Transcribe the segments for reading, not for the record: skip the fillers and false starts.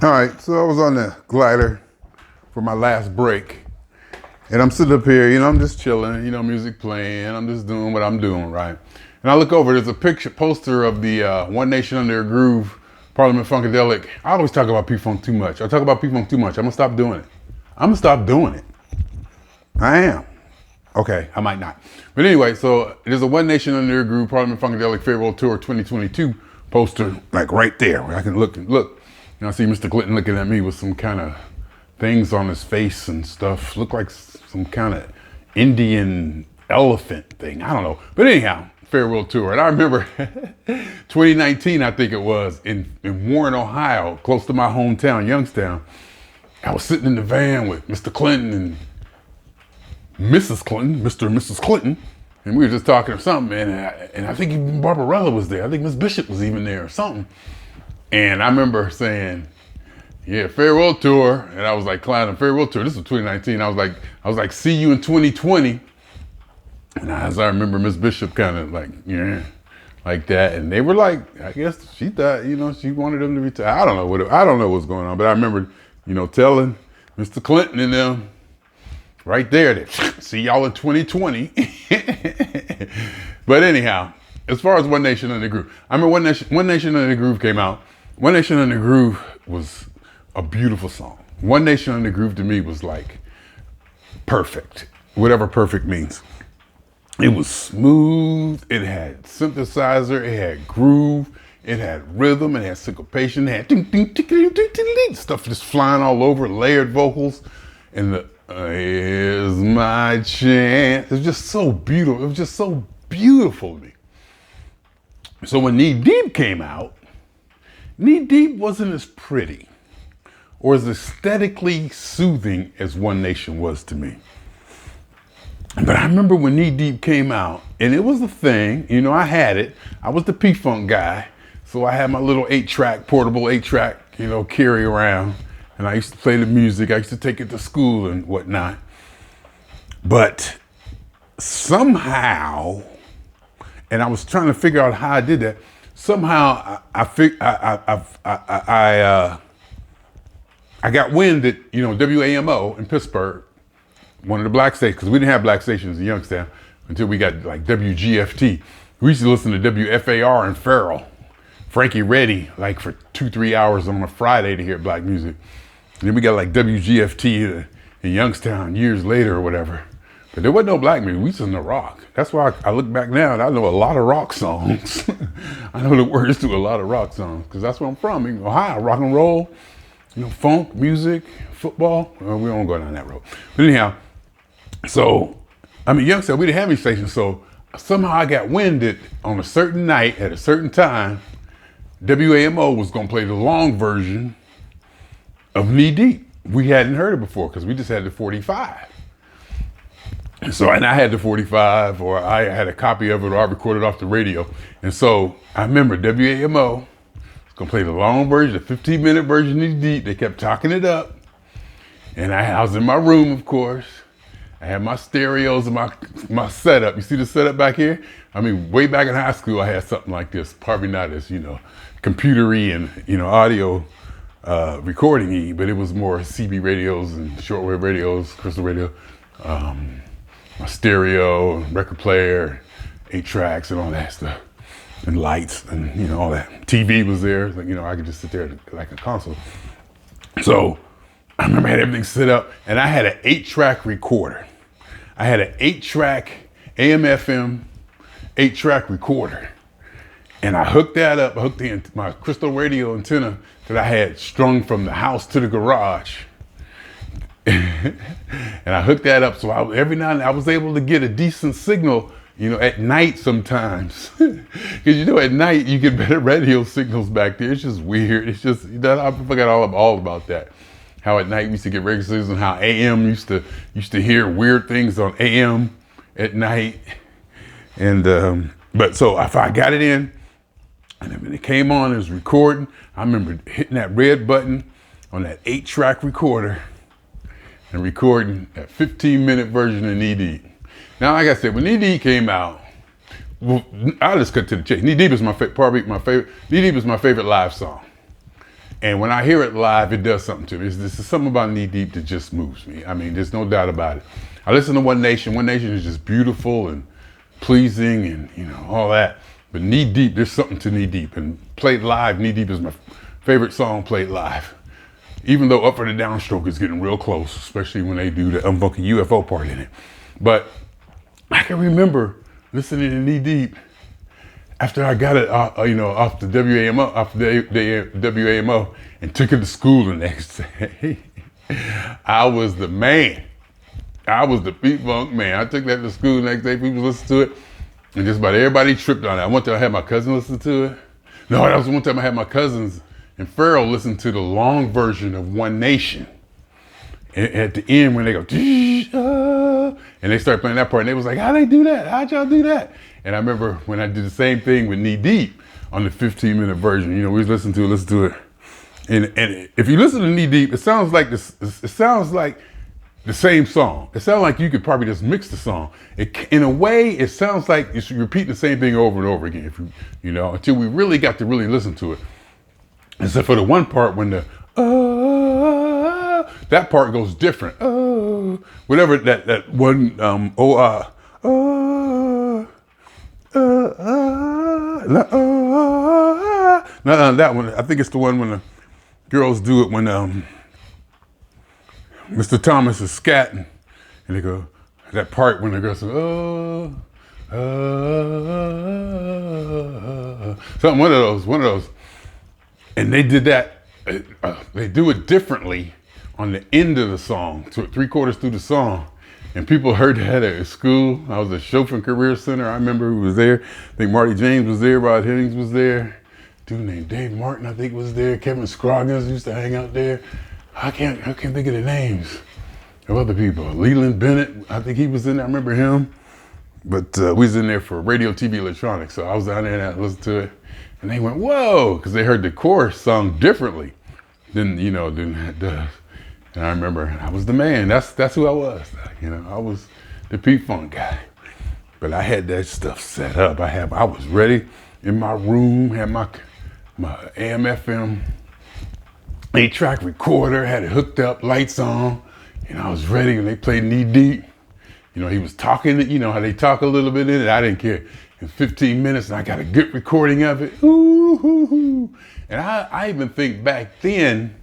All right, so I was on the glider for my last break, and I'm sitting up here, I'm just chilling, music playing, I'm just doing what I'm doing, right? And I look over, there's a picture, poster of the One Nation Under a Groove Parliament Funkadelic. I always talk about P-Funk too much. I talk about P-Funk too much. I'm gonna stop doing it. I'm gonna stop doing it. I am. Okay, I might not. But anyway, so there's a One Nation Under a Groove Parliament Funkadelic Farewell Tour 2022 poster, like right there, where I can look and look. And I see Mr. Clinton looking at me with some kind of things on his face and stuff. Look like some kind of Indian elephant thing. I don't know. But anyhow, farewell tour. And I remember 2019, I think it was, in Warren, Ohio, close to my hometown, Youngstown. I was sitting in the van with Mr. Clinton and Mrs. Clinton, Mr. and Mrs. Clinton, and we were just talking or something, and I think even Barbarella was there. I think Miss Bishop was even there or something. And I remember saying, yeah, farewell tour. And I was like, clowning, farewell tour. This was 2019. I was like, see you in 2020. And as I remember, Miss Bishop kind of like, yeah, like that. And they were like, I guess she thought, she wanted them to retire. I don't know what's going on. But I remember, telling Mr. Clinton and them right there that see y'all in 2020. But anyhow, as far as One Nation Under the Groove, I remember One Nation Under the Groove came out. One Nation Under the Groove was a beautiful song. One Nation Under the Groove to me was like perfect, whatever perfect means. It was smooth, it had synthesizer, it had groove, it had rhythm, it had syncopation, it had ding, ding, ding, ding, ding, ding, ding, stuff just flying all over, layered vocals, and the here's my chance. It was just so beautiful. It was just so beautiful to me. So when Knee Deep came out, Knee Deep wasn't as pretty or as aesthetically soothing as One Nation was to me. But I remember when Knee Deep came out, and it was a thing, I had it. I was the P-Funk guy, so I had my little 8-track, portable 8-track, carry around. And I used to play the music. I used to take it to school and whatnot. But somehow, and I was trying to figure out how I did that. Somehow I got wind that, WAMO in Pittsburgh, one of the black stations, because we didn't have black stations in Youngstown until we got like WGFT. We used to listen to WFAR in Farrell, Frankie Reddy, like for 2-3 hours on a Friday to hear black music. And then we got like WGFT in Youngstown years later or whatever. But there wasn't no black music. We listened to rock. That's why I look back now and I know a lot of rock songs. I know the words to a lot of rock songs because that's where I'm from. Ohio, rock and roll, funk, music, football. Well, we don't go down that road. But anyhow, so Youngstown, we didn't have any stations. So somehow I got wind that on a certain night at a certain time, WAMO was going to play the long version of Knee Deep. We hadn't heard it before because we just had the 45. So, and I had the 45, or I had a copy of it, or I recorded off the radio. And so I remember WAMO was gonna play the long version, the 15-minute version of Knee Deep. They kept talking it up. And I was in my room, of course. I had my stereos and my setup. You see the setup back here? Way back in high school, I had something like this. Probably not as, computery and, audio recording-y, but it was more CB radios and shortwave radios, crystal radio, my stereo, record player, 8 tracks and all that stuff, and lights and all that. TV was there, like, I could just sit there like a console. So I remember I had everything set up, and I had an 8-track recorder. I had an 8-track AM/FM 8-track recorder. And I hooked that up. I hooked my crystal radio antenna that I had strung from the house to the garage. And I hooked that up. So every now and then I was able to get a decent signal, at night sometimes. Because, at night you get better radio signals back there. It's just weird. It's just, I forgot all about that. How at night we used to get radio signals and how AM used to hear weird things on AM at night. And, but so if I got it in, and then when it came on, it was recording. I remember hitting that red button on that 8-track recorder and recording that 15-minute version of Knee Deep. Now, like I said, when Knee Deep came out, well, I'll just cut to the chase. Knee Deep is probably my favorite. Knee Deep is my favorite live song. And when I hear it live, it does something to me. This is something about Knee Deep that just moves me. I mean, there's no doubt about it. I listen to One Nation. One Nation is just beautiful and pleasing and, you know, all that. But Knee Deep, there's something to Knee Deep. And played live, Knee Deep is my favorite song played live. Even though Up for the Downstroke is getting real close, especially when they do the unfunky UFO part in it. But I can remember listening to Knee Deep after I got it, off the WAMO, off the WAMO, and took it to school the next day. I was the man. I was the Pete Funk man. I took that to school the next day. People listened to it, and just about everybody tripped on it. One time I had my cousin listen to it. No, that was one time I had my cousins and Farrell listen to the long version of One Nation. And at the end, when they go, and they start playing that part, and they was like, how'd they do that? How'd y'all do that? And I remember when I did the same thing with Knee Deep on the 15-minute version. You know, we listen to it. And if you listen to Knee Deep, it sounds like this. It sounds like the same song. It sounds like you could probably just mix the song. In a way, it sounds like you're repeating the same thing over and over again. If you know, until we really got to really listen to it. Except for the one part when the that part goes different. Whatever that one that one. I think it's the one when the girls do it when Mr. Thomas is scatting and they go that part when the girls go something one of those. And they did that, they do it differently on the end of the song, 3/4 through the song. And people heard that at school. I was at Chauffeur Career Center. I remember who was there. I think Marty James was there, Rod Hennings was there. Dude named Dave Martin, I think, was there. Kevin Scroggins used to hang out there. I can't think of the names of other people. Leland Bennett, I think he was in there. I remember him. But we was in there for radio, TV, electronics. So I was down there and I listened to it. And they went, whoa, because they heard the chorus sung differently than that does. And I remember I was the man. That's who I was. You know, I was the Pete Funk guy. But I had that stuff set up. I was ready in my room, had my AM FM 8-track recorder, had it hooked up, lights on, and I was ready when they played Knee Deep. You know, he was talking, you know how they talk a little bit in it. I didn't care. In 15 minutes, and I got a good recording of it. Ooh, hoo, hoo. And I even think back then,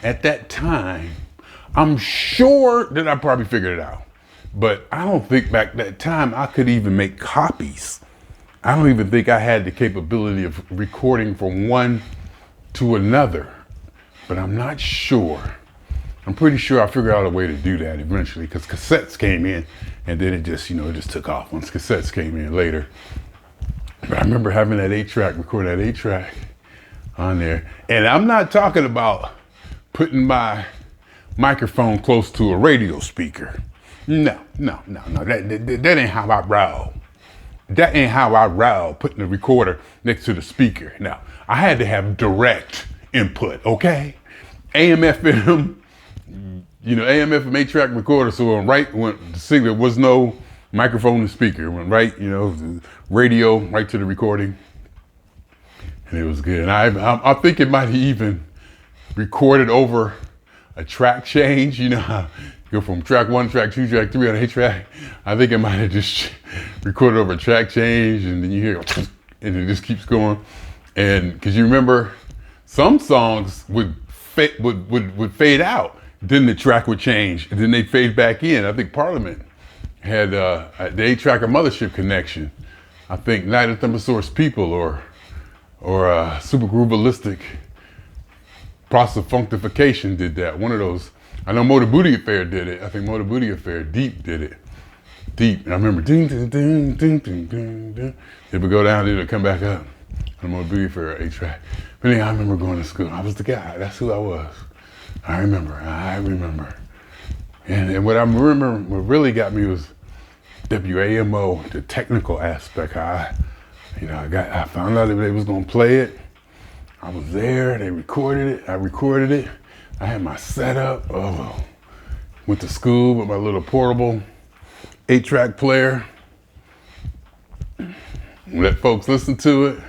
at that time, I'm sure that I probably figured it out. But I don't think back that time I could even make copies. I don't even think I had the capability of recording from one to another. But I'm not sure. I'm pretty sure I figured out a way to do that eventually because cassettes came in and then it just took off once cassettes came in later. But I remember having that 8-track, recording that 8-track on there. And I'm not talking about putting my microphone close to a radio speaker. No. That ain't how I roll. That ain't how I roll, putting the recorder next to the speaker. No, I had to have direct input, okay? AM FM 8-track recorder, so when the signal was no microphone and speaker, it went right, the radio right to the recording, and it was good. And I think it might have even recorded over a track change, how you go from track 1, track 2, track 3 on a track. I think it might have just recorded over a track change, and then you hear, and it just keeps going. And because you remember, some songs would fade out, then the track would change, and then they'd fade back in. I think Parliament had the 8-track of Mothership Connection. I think Night of Thumbosaurus People or Super Groove Ballistic Process of Functification did that. One of those. I know Motor Booty Affair did it. I think Motor Booty Affair, Deep did it. Deep. And I remember ding, ding, ding, ding, ding, ding, ding. It would go down, then it would come back up. On Motor Booty Affair 8-track. But anyway, I remember going to school. I was the guy. That's who I was. I remember. And what I remember, what really got me was WAMO, the technical aspect. I found out that they was gonna play it. I was there. They recorded it. I recorded it. I had my setup. Went to school with my little portable 8-track player. Let folks listen to it.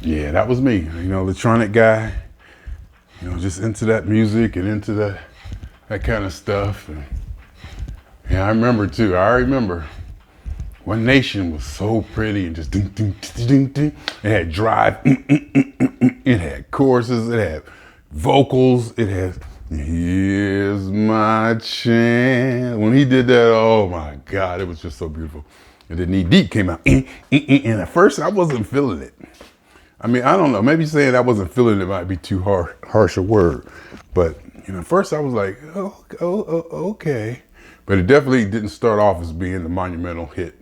Yeah, that was me. You know, electronic guy. You know, just into that music and into that kind of stuff. And yeah, I remember too. I remember One Nation was so pretty and just ding, ding, ding, ding, ding. It had drive. It had choruses. It had vocals. It had "Here's My Chance." When he did that, oh my God, it was just so beautiful. And then Knee Deep came out. And at first I wasn't feeling it. I mean, I don't know. Maybe saying I wasn't feeling it might be too harsh a word. But you know, at first I was like, okay. But it definitely didn't start off as being the monumental hit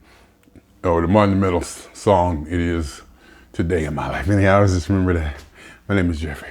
or the monumental song it is today in my life. Anyhow, I just remember that. My name is Jeffrey.